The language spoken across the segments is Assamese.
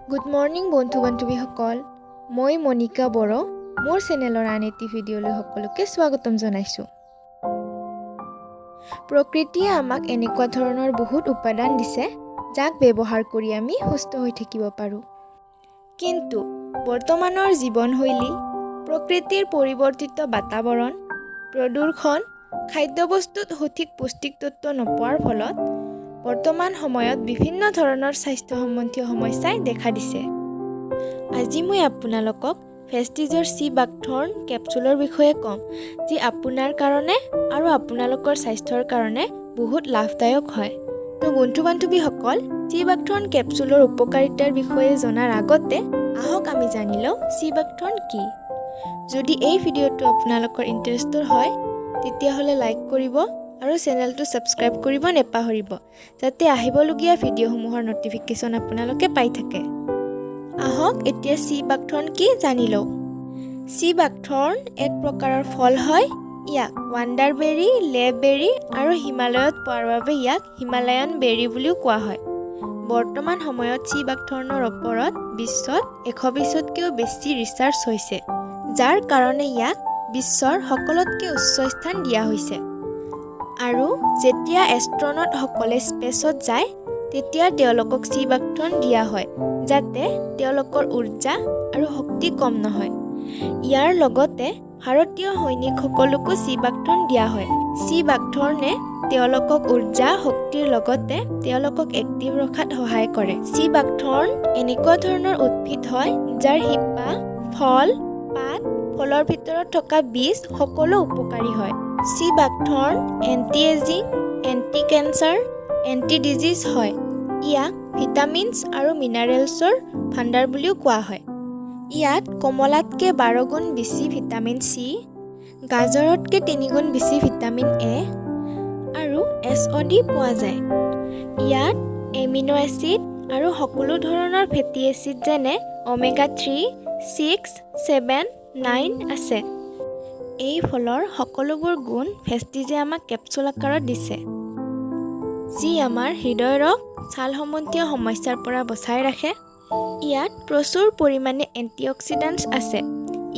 গুড মৰ্নিং বন্ধু-বান্ধৱীসকল, মই মনিকা বড়ো মোৰ চেনেলৰ আন এটি ভিডিঅ'লৈ সকলোকে স্বাগতম জনাইছোঁ। প্ৰকৃতিয়ে আমাক এনেকুৱা ধৰণৰ বহুত উপাদান দিছে যাক ব্যৱহাৰ কৰি আমি সুস্থ হৈ থাকিব পাৰোঁ। কিন্তু বৰ্তমানৰ জীৱনশৈলী, প্ৰকৃতিৰ পৰিৱৰ্তিত বাতাবৰণ, প্ৰদূষণ, খাদ্যবস্তুত সঠিক পুষ্টিক তত্ত্ব নোপোৱাৰ ফলত বৰ্তমান সময়ত বিভিন্ন ধৰণৰ স্বাস্থ্য সম্বন্ধীয় সমস্যাই দেখা দিছে। আজি মই আপোনালোকক ভেষ্টিজৰ চি বাকথৰ্ন কেপচুলৰ বিষয়ে ক'ম, যি আপোনাৰ কাৰণে আৰু আপোনালোকৰ স্বাস্থ্যৰ কাৰণে বহুত লাভদায়ক হয়। তো বন্ধু-বান্ধৱীসকল, চি বাকথৰ্ন কেপচুলৰ উপকাৰিতাৰ বিষয়ে জনাৰ আগতে আহক আমি জানি লওঁ চি বাকথৰ্ন কি। যদি এই ভিডিঅ'টো আপোনালোকৰ ইণ্টাৰেষ্টেড হয় তেতিয়াহ'লে লাইক কৰিব আৰু চেনেলটো ছাবস্ক্ৰাইব কৰিব নেপাহৰিব, যাতে আহিবলগীয়া ভিডিঅ'সমূহৰ নটিফিকেশ্যন আপোনালোকে পাই থাকে। আহক এতিয়া চি বাকথৰ্ন কি জানি লওঁ। চি বাকথৰ্ন এক প্ৰকাৰৰ ফল হয়। ইয়াক ৱাণ্ডাৰবেৰী, লেবেৰী আৰু হিমালয়ত পোৱাৰ বাবে ইয়াক হিমালয়ান বেৰী বুলিও কোৱা হয়। বৰ্তমান সময়ত চি বাকথৰ্নৰ ওপৰত বিশ্বত 120তকৈও বেছি ৰিচাৰ্চ হৈছে, যাৰ কাৰণে ইয়াক বিশ্বৰ সকলোতকৈ উচ্চ স্থান দিয়া হৈছে। আৰু যেতিয়া এষ্ট্ৰনটসকলে স্পেচত যায় তেতিয়া তেওঁলোকক চি বাকথৰ্ন দিয়া হয়, যাতে তেওঁলোকৰ উৰ্জা আৰু শক্তি কম নহয়। ইয়াৰ লগতে ভাৰতীয় সৈনিকসকলকো চি বাকথৰ্ন দিয়া হয়। চি বাকথৰ্নে তেওঁলোকক উৰ্জা শক্তিৰ লগতে তেওঁলোকক এক্টিভ ৰখাত সহায় কৰে। চি বাকথৰ্ন এনেকুৱা ধৰণৰ উদ্ভিদ হয় যাৰ শিপা, ফল, পাত, ফলৰ ভিতৰত থকা বীজ সকলো উপকাৰী হয়। Sea buckthorn anti ageing, anti cancer, anti disease হয়। ইয়াক ভিটামিনছ আৰু মিনাৰেলছৰ ভাণ্ডাৰ বুলিও কোৱা হয়। ইয়াত কমলাতকৈ 12 গুণ বেছি ভিটামিন চি, গাজৰতকৈ 3 গুণ বেছি ভিটামিন এ আৰু SOD পোৱা যায়। ইয়াত এমিনো এচিড আৰু সকলো ধৰণৰ ফেটি এচিড যেনে omega 3, 6, 7, 9 আছে। এই ফলৰ সকলোবোৰ গুণ ভেষ্টিজে আমাক কেপচুল আকাৰত দিছে, যি আমাৰ হৃদয় ৰোগ, ছাল সম্বন্ধীয় সমস্যাৰ পৰা বচাই ৰাখে। ইয়াত প্ৰচুৰ পৰিমাণে এণ্টিঅক্সিডেণ্টছ আছে।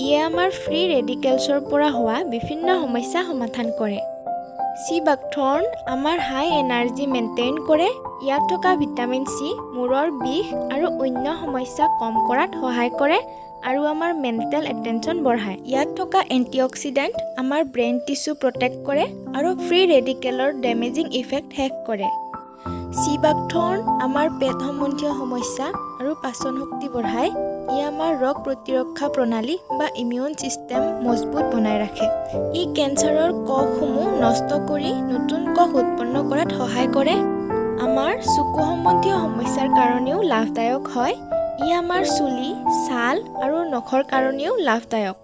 ইয়ে আমাৰ ফ্ৰী ৰেডিকেলছৰ পৰা হোৱা বিভিন্ন সমস্যা সমাধান কৰে। চি বাকথৰ্ন আমাৰ হাই এনাৰ্জি মেইনটেইন কৰে। ইয়াত থকা ভিটামিন চি মূৰৰ বিষ আৰু অন্য সমস্যা কম কৰাত সহায় কৰে আৰু আমাৰ মেণ্টেল এটেনশ্যন বঢ়ায়। ইয়াত থকা এণ্টিঅক্সিডেণ্ট আমাৰ ব্ৰেইন টিছু প্ৰটেক্ট কৰে আৰু ফ্ৰী ৰেডিকেলৰ ডেমেজিং ইফেক্ট শেষ কৰে। চি বাকথৰ্ন আমাৰ পেট সম্বন্ধীয় সমস্যা আৰু পাচন শক্তি বঢ়ায়। ই আমাৰ ৰোগ প্ৰতিৰক্ষা প্ৰণালী বা ইমিউন ছিষ্টেম মজবুত বনাই ৰাখে। ই কেঞ্চাৰৰ কোষসমূহ নষ্ট কৰি নতুন কোষ উৎপন্ন কৰাত সহায় কৰে। আমাৰ চকু সম্বন্ধীয় সমস্যাৰ কাৰণেও লাভদায়ক হয়। ই আমাৰ চুলি, ছাল আৰু নখৰ কাৰণেও লাভদায়ক।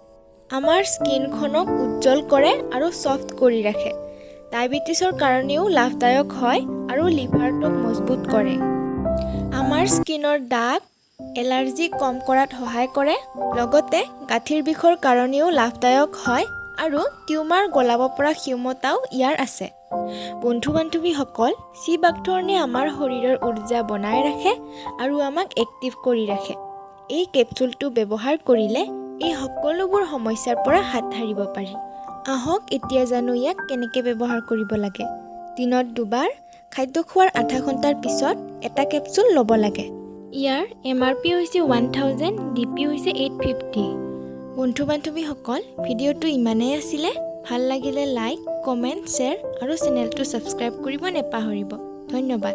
আমাৰ স্কিনখনক উজ্জ্বল কৰে আৰু ছফ্ট কৰি ৰাখে। ডায়েবেটিছৰ কাৰণেও লাভদায়ক হয় আৰু লিভাৰটোক মজবুত কৰে। আমাৰ স্কিনৰ দাগ, এলাৰ্জি কম কৰাত সহায় কৰে। লগতে গাঁঠিৰ বিষৰ কাৰণেও লাভদায়ক হয় আৰু টিউমাৰ গলাব পৰা ক্ষমতাও ইয়াৰ আছে। বন্ধু-বান্ধৱীসকল, চি বাকথৰ্নে আমাৰ শৰীৰৰ উৰ্জা বনাই ৰাখে আৰু আমাক এক্টিভ কৰি ৰাখে। এই কেপচুলটো ব্যৱহাৰ কৰিলে এই সকলোবোৰ সমস্যাৰ পৰা হাত সাৰিব পাৰি। আহক এতিয়া জানো ইয়াক কেনেকৈ ব্যৱহাৰ কৰিব লাগে। দিনত 2 বাৰ, খাদ্য খোৱাৰ আধা ঘণ্টাৰ পিছত এটা কেপচুল ল'ব লাগে। ইয়াৰ MRP হৈছে 1000, DP হৈছে 850। বন্ধু-বান্ধৱীসকল, ভিডিঅ'টো ইমানেই আছিলে। ভাল লাগিলে লাইক, কমেণ্ট, শ্বেয়াৰ আৰু চেনেলটো ছাবস্ক্ৰাইব কৰিব নেপাহৰিব। ধন্যবাদ।